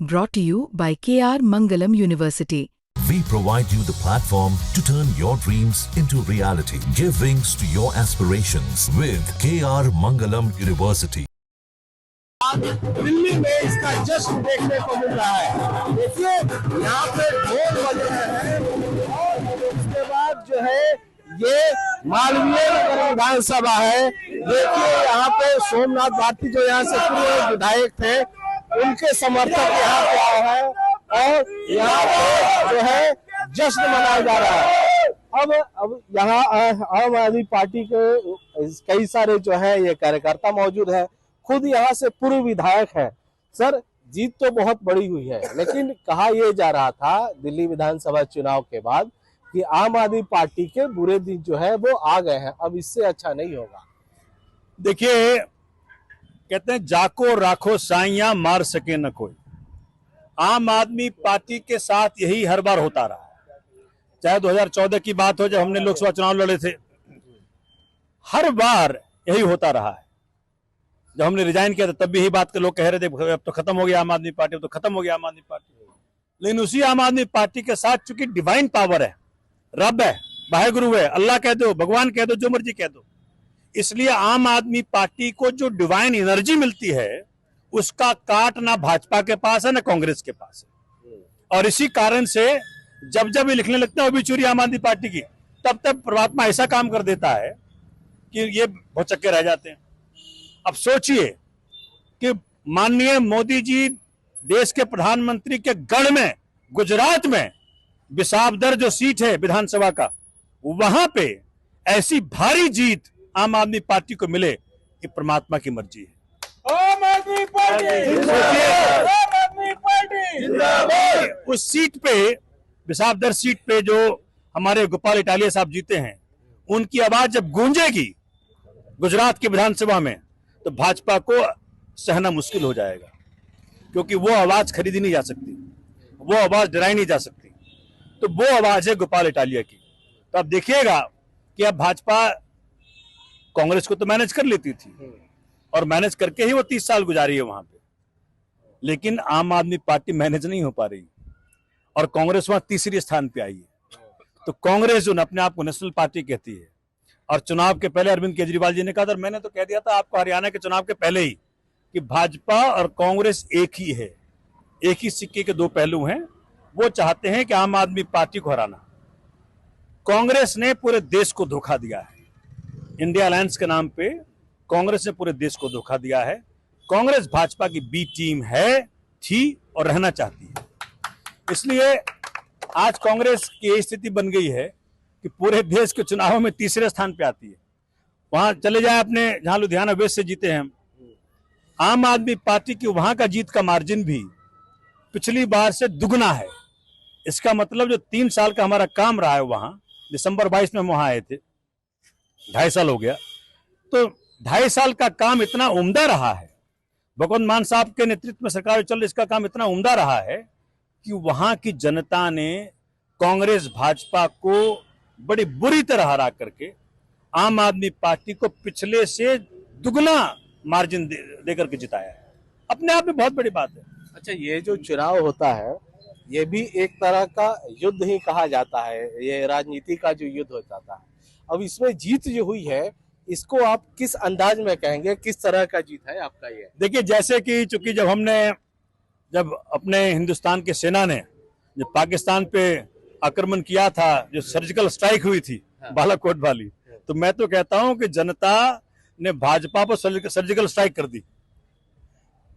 Brought to you by KR Mangalam University. We provide you the platform to turn your dreams into reality. Give wings to your aspirations with KR Mangalam University. Delhi में इसका जश्न देखने को मिल रहा है। देखिए यहाँ पे ढोल बज रहे हैं और उसके बाद जो है ये मालवीय विधानसभा है। देखिए यहाँ पे सोमनाथ भारती जो यहाँ से पूर्व विधायक थे, उनके समर्थक यहाँ पे आए हैं और यहाँ पे जो है जश्न मनाया जा रहा है। अब यहाँ आम आदमी पार्टी के कई सारे जो है ये कार्यकर्ता मौजूद है, खुद यहाँ से पूर्व विधायक है। सर, जीत तो बहुत बड़ी हुई है, लेकिन कहा यह जा रहा था दिल्ली विधानसभा चुनाव के बाद कि आम आदमी पार्टी के बुरे दिन जो है वो आ गए हैं, अब इससे अच्छा नहीं होगा। देखिए, कहते हैं जाको राखो साइयां मार सके न कोई। आम आदमी पार्टी के साथ यही हर बार होता रहा है। चाहे 2014 की बात हो, जब हमने लोकसभा चुनाव लड़े थे, हर बार यही होता रहा है। जब हमने रिजाइन किया था तब भी यही बात के लोग कह रहे थे अब तो खत्म हो गया आम आदमी पार्टी, अब तो खत्म हो गया आम आदमी पार्टी। लेकिन उसी आम आदमी पार्टी के साथ चूंकि डिवाइन पावर है, रब है, वाहेगुरु है, अल्लाह कह दो, भगवान कह दो, जो मर्जी कह दो, इसलिए आम आदमी पार्टी को जो डिवाइन एनर्जी मिलती है उसका काट ना भाजपा के पास है ना कांग्रेस के पास है। और इसी कारण से जब जब ये लिखने लगते हैं ओबिचुरी आम आदमी पार्टी की, तब तब परमात्मा ऐसा काम कर देता है कि ये भौचक्के रह जाते हैं। अब सोचिए कि माननीय मोदी जी देश के प्रधानमंत्री के गढ़ में, गुजरात में बिसावदर जो सीट है विधानसभा का, वहां पे ऐसी भारी जीत आम आदमी पार्टी को मिले, ये परमात्मा की मर्जी है। आम आदमी पार्टी जिंदाबाद। उस सीट पे, बिसावदर सीट पे जो हमारे गोपाल इटालिया साहब जीते हैं, उनकी आवाज जब गूंजेगी गुजरात की विधानसभा में, तो भाजपा को सहना मुश्किल हो जाएगा, क्योंकि वो आवाज खरीदी नहीं जा सकती, वो आवाज डराई नहीं जा सकती। तो वो आवाज है गोपाल इटालिया की। तो आप देखिएगा कि अब भाजपा कांग्रेस को तो मैनेज कर लेती थी और मैनेज करके ही वो 30 साल गुजारी है वहां पे, लेकिन आम आदमी पार्टी मैनेज नहीं हो पा रही और कांग्रेस वहां तीसरे स्थान पे आई है। तो कांग्रेस जो अपने आप को नेशनल पार्टी कहती है, और चुनाव के पहले अरविंद केजरीवाल जी ने कहा था, मैंने तो कह दिया था आपको हरियाणा के चुनाव के पहले ही, कि भाजपा और कांग्रेस एक ही है, एक ही सिक्के के दो पहलू हैं। वो चाहते हैं कि आम आदमी पार्टी को हराना। कांग्रेस ने पूरे देश को धोखा दिया है, इंडिया अलायंस के नाम पे कांग्रेस ने पूरे देश को धोखा दिया है। कांग्रेस भाजपा की बी टीम है, थी और रहना चाहती है। इसलिए आज कांग्रेस की यही स्थिति बन गई है कि पूरे देश के चुनावों में तीसरे स्थान पे आती है। वहां चले जाए अपने, जहां लुधियाना वेस्ट से जीते हैं हम, आम आदमी पार्टी की वहां का जीत का मार्जिन भी पिछली बार से दुगना है। इसका मतलब जो 3 साल का हमारा काम रहा है वहां, दिसंबर 22 में हम वहां आए थे, 2.5 साल हो गया, तो 2.5 साल का काम इतना उम्दा रहा है, भगवंत मान साहब के नेतृत्व में सरकार चल रही, इसका काम इतना उम्दा रहा है कि वहां की जनता ने कांग्रेस भाजपा को बड़ी बुरी तरह हरा करके आम आदमी पार्टी को पिछले से दुगना मार्जिन दे करके जिताया है। अपने आप में बहुत बड़ी बात है। अच्छा, ये जो चुनाव होता है ये भी एक तरह का युद्ध ही कहा जाता है, ये राजनीति का जो युद्ध हो जाता है। अब इसमें जीत जो हुई है, इसको आप किस अंदाज में कहेंगे, किस तरह का जीत है आपका ये? देखिए, जैसे कि चूंकि जब अपने हिंदुस्तान की सेना ने जब पाकिस्तान पे आक्रमण किया था, जो सर्जिकल स्ट्राइक हुई थी बालाकोट वाली, तो मैं तो कहता हूं कि जनता ने भाजपा पर सर्जिकल स्ट्राइक कर दी।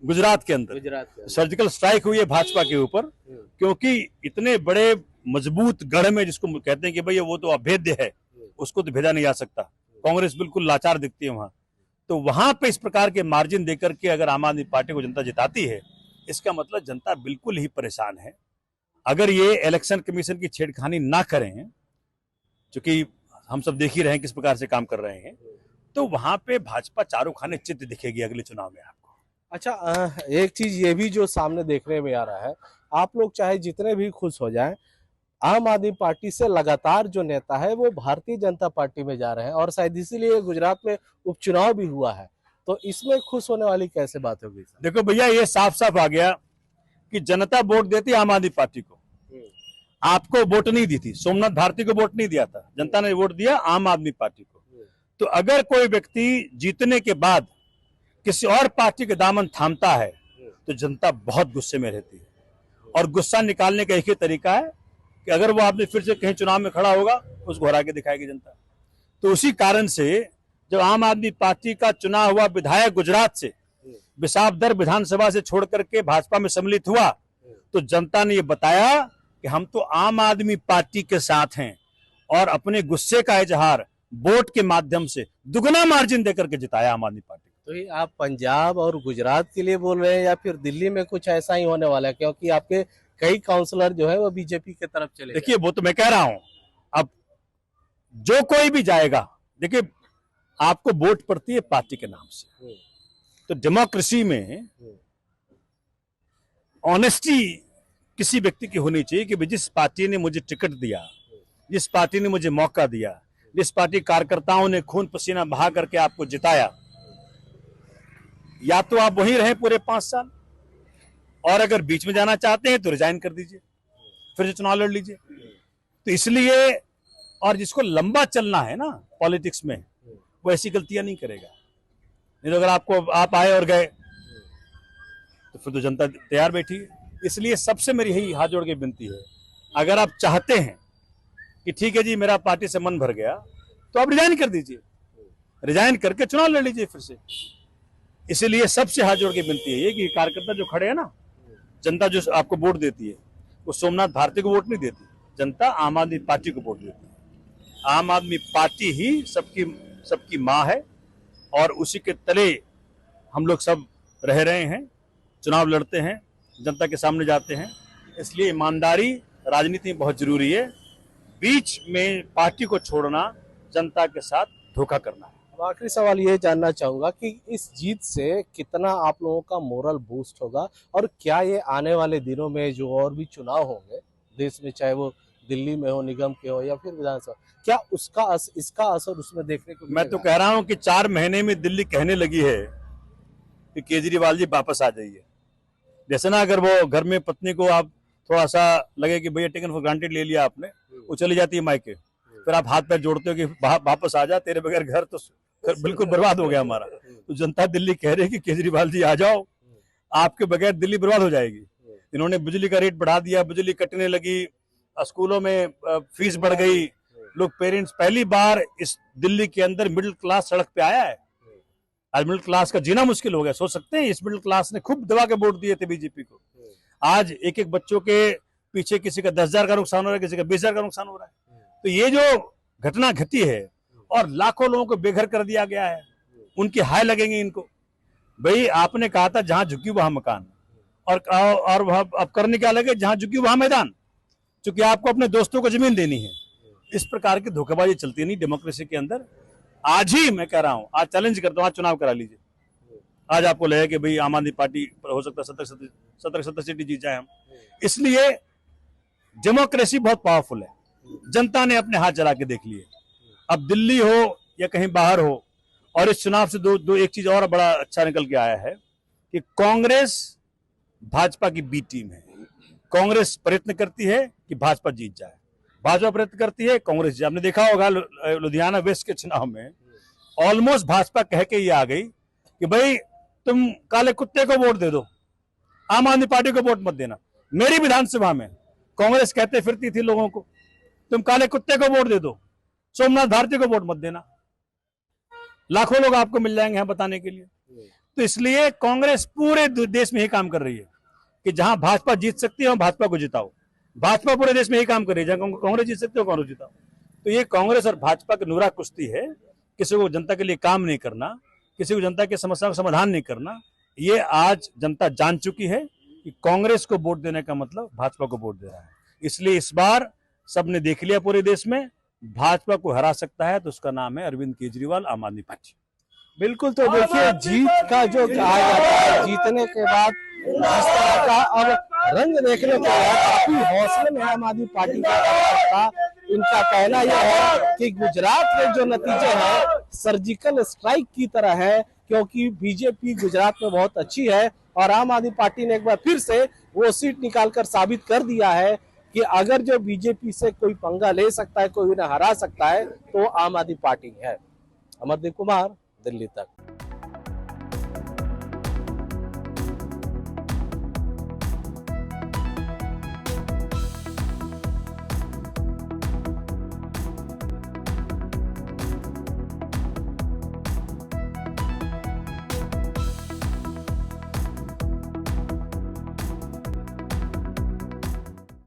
गुजरात के अंदर सर्जिकल स्ट्राइक हुई है भाजपा के ऊपर, क्योंकि इतने बड़े मजबूत गढ़ में, जिसको कहते हैं कि भाई वो तो अभेद्य है, उसको तो भेजा नहीं जा सकता। कांग्रेस बिल्कुल लाचार दिखती है वहां, तो वहां पे इस प्रकार के मार्जिन देकर के अगर आम आदमी पार्टी को जनता जिताती है, इसका मतलब जनता बिल्कुल ही परेशान है। अगर ये इलेक्शन कमीशन की छेड़खानी ना करें, क्योंकि हम सब देख ही रहे हैं किस प्रकार से काम कर रहे हैं, तो वहां पे भाजपा चारों खाने चित्त दिखेगी अगले चुनाव में आपको। अच्छा, एक चीज ये भी जो सामने देखने में आ रहा है, आप लोग चाहे जितने भी खुश हो जाएं, आम आदमी पार्टी से लगातार जो नेता है वो भारतीय जनता पार्टी में जा रहे हैं, और शायद इसीलिए गुजरात में उपचुनाव भी हुआ है। तो इसमें खुश होने वाली कैसे बात होगी? देखो भैया, ये साफ साफ आ गया कि जनता वोट देती आम आदमी पार्टी को, आपको वोट नहीं दी थी, सोमनाथ भारती को वोट नहीं दिया था, जनता ने वोट दिया आम आदमी पार्टी को। तो अगर कोई व्यक्ति जीतने के बाद किसी और पार्टी के दामन थामता है तो जनता बहुत गुस्से में रहती है, और गुस्सा निकालने का एक ही तरीका है कि अगर वो आदमी फिर से कहीं चुनाव में खड़ा होगा, उसको हरा के दिखाएगी जनता। तो उसी कारण से जब आम आदमी पार्टी का चुना हुआ विधायक गुजरात से विसावदर विधानसभा से छोड़ करके भाजपा में सम्मिलित हुआ, तो जनता ने ये बताया कि हम तो आम आदमी पार्टी के साथ हैं, और अपने गुस्से का इजहार वोट के माध्यम से दुगना मार्जिन देकर के जिताया आम आदमी पार्टी। तो ये आप पंजाब और गुजरात के लिए बोल रहे हैं या फिर दिल्ली में कुछ ऐसा ही होने वाला है, क्योंकि आपके कई काउंसलर जो है वो बीजेपी की तरफ चले देखिए वो तो मैं कह रहा हूं, अब जो कोई भी जाएगा, देखिए आपको वोट पड़ती है पार्टी के नाम से, तो डेमोक्रेसी में ऑनेस्टी किसी व्यक्ति की होनी चाहिए कि जिस पार्टी ने मुझे टिकट दिया, जिस पार्टी ने मुझे मौका दिया, जिस पार्टी कार्यकर्ताओं ने खून पसीना बहा करके आपको जिताया, या तो आप वहीं रहे पूरे 5 साल, और अगर बीच में जाना चाहते हैं तो रिजाइन कर दीजिए, फिर से चुनाव लड़ लीजिए। तो इसलिए, और जिसको लंबा चलना है ना पॉलिटिक्स में, वो ऐसी गलतियां नहीं करेगा। नहीं तो अगर आप आए और गए तो फिर तो जनता तैयार बैठी है। इसलिए सबसे मेरी यही हाथ जोड़ के विनती है, अगर आप चाहते हैं कि ठीक है जी मेरा पार्टी से मन भर गया, तो आप रिजाइन कर दीजिए, रिजाइन करके चुनाव लड़ लीजिए फिर से। इसीलिए सबसे हाथ जोड़ के विनती है ये कि कार्यकर्ता जो खड़े हैं ना, जनता जो आपको वोट देती है वो सोमनाथ भारती को वोट नहीं देती, जनता आम आदमी पार्टी को वोट देती है। आम आदमी पार्टी ही सबकी माँ है, और उसी के तले हम लोग सब रह रहे हैं, चुनाव लड़ते हैं, जनता के सामने जाते हैं। इसलिए ईमानदारी राजनीति में बहुत जरूरी है, बीच में पार्टी को छोड़ना जनता के साथ धोखा करना है। अब आखिरी सवाल ये जानना चाहूंगा कि इस जीत से कितना आप लोगों का मोरल बूस्ट होगा, और क्या ये आने वाले दिनों में जो और भी चुनाव होंगे देश में, चाहे वो दिल्ली में हो, निगम के हो या फिर विधानसभा, क्या इसका असर उसमें देखने को मिलेगा? मैं तो कह रहा हूं कि 4 महीने में दिल्ली कहने लगी है कि केजरीवाल जी वापस आ जाइए। जैसे ना अगर वो घर में पत्नी को आप थोड़ा सा लगे कि भैया टेकन फॉर ग्रांटेड ले लिया आपने, वो चली जाती है मायके, फिर आप हाथ पैर जोड़ते हो कि वापस आ जा, तेरे बगैर घर तो बिल्कुल बर्बाद हो गया हमारा। तो जनता दिल्ली कह रही है कि केजरीवाल जी आ जाओ, आपके बगैर दिल्ली बर्बाद हो जाएगी। इन्होंने बिजली का रेट बढ़ा दिया, बिजली कटने लगी, स्कूलों में फीस बढ़ गई, लोग पेरेंट्स, पहली बार इस दिल्ली के अंदर मिडिल क्लास सड़क पे आया है। आज मिडिल क्लास का जीना मुश्किल हो गया। सोच सकते हैं इस मिडिल क्लास ने खूब दबा के वोट दिए थे बीजेपी को। आज एक एक बच्चों के पीछे किसी का 10,000 का नुकसान हो रहा है, किसी का 20,000 का नुकसान हो रहा है। तो ये जो घटना घटी है और लाखों लोगों को बेघर कर दिया गया है, उनकी हाय लगेंगे इनको। भाई आपने कहा था जहां झुकी वहां मकान, और अब करने क्या लगे, जहां झुकी वहां मैदान, क्योंकि आपको अपने दोस्तों को जमीन देनी है। इस प्रकार की धोखेबाजी चलती नहीं डेमोक्रेसी के अंदर। आज ही मैं कह रहा हूं, आज चैलेंज करता हूं, आज चुनाव करा लीजिए। आज आपको लगे कि भाई आम आदमी पार्टी पर हो सकता है 70 सीटें जीत जाए हम। इसलिए डेमोक्रेसी बहुत पावरफुल है, जनता ने अपने हाथ चला के देख लिए। अब दिल्ली हो या कहीं बाहर हो, और इस चुनाव से दो एक चीज और बड़ा अच्छा निकल के आया है कि कांग्रेस भाजपा की बी टीम है। कांग्रेस प्रयत्न करती है कि भाजपा जीत जाए, भाजपा प्रयत्न करती है कांग्रेस जीत। आपने देखा होगा लुधियाना वेस्ट के चुनाव में ऑलमोस्ट भाजपा कह के ये आ गई कि भाई तुम काले कुत्ते को वोट दे दो, आम आदमी पार्टी को वोट मत देना। मेरी विधानसभा में कांग्रेस कहते फिरती थी लोगों को, तुम काले कुत्ते को वोट दे दो, सोमनाथ भारती को वोट मत देना। लाखों लोग आपको मिल जाएंगे यहाँ बताने के लिए। तो इसलिए कांग्रेस पूरे देश में ही काम कर रही है कि जहां भाजपा जीत सकती है वहां भाजपा को जिताओ। भाजपा पूरे देश में ही काम कर रही है, जहां कांग्रेस जीत सकती है कांग्रेस जिताओ। तो ये कांग्रेस और भाजपा की नुरा कुश्ती है। किसी को जनता के लिए काम नहीं करना, किसी को जनता की समस्या का समाधान नहीं करना, ये आज जनता जान चुकी है कि कांग्रेस को वोट देने का मतलब भाजपा को वोट दे रहा है। इसलिए इस बार सबने देख लिया पूरे देश में, भाजपा को हरा सकता है तो उसका नाम है अरविंद केजरीवाल, आम आदमी पार्टी। बिल्कुल। तो देखिए जीत का जो कहा जाता है, जीतने के बाद जिस तरह का अब रंग देखने को आया, काफी हौसले में आम आदमी पार्टी का इनका कहना यह है कि गुजरात में जो नतीजे हैं सर्जिकल स्ट्राइक की तरह है, क्योंकि बीजेपी गुजरात में बहुत अच्छी है और आम आदमी पार्टी ने एक बार फिर से वो सीट निकालकर साबित कर दिया है कि अगर जो बीजेपी से कोई पंगा ले सकता है, कोई उन्हें हरा सकता है, तो आम आदमी पार्टी है। अमरदीप कुमार, दिल्ली तक।